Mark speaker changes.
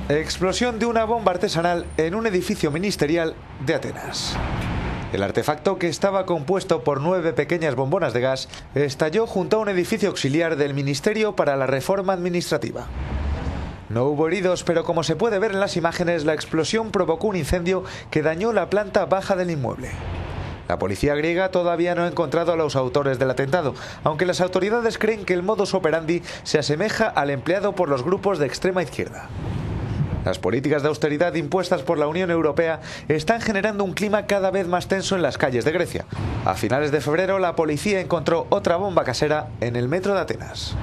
Speaker 1: Explosión de una bomba artesanal en un edificio ministerial de Atenas. El artefacto, que estaba compuesto por 9 pequeñas bombonas de gas, estalló junto a un edificio auxiliar del Ministerio para la Reforma Administrativa. No hubo heridos, pero como se puede ver en las imágenes, la explosión provocó un incendio que dañó la planta baja del inmueble. La policía griega todavía no ha encontrado a los autores del atentado, aunque las autoridades creen que el modus operandi se asemeja al empleado por los grupos de extrema izquierda. Las políticas de austeridad impuestas por la Unión Europea están generando un clima cada vez más tenso en las calles de Grecia. A finales de febrero, la policía encontró otra bomba casera en el metro de Atenas.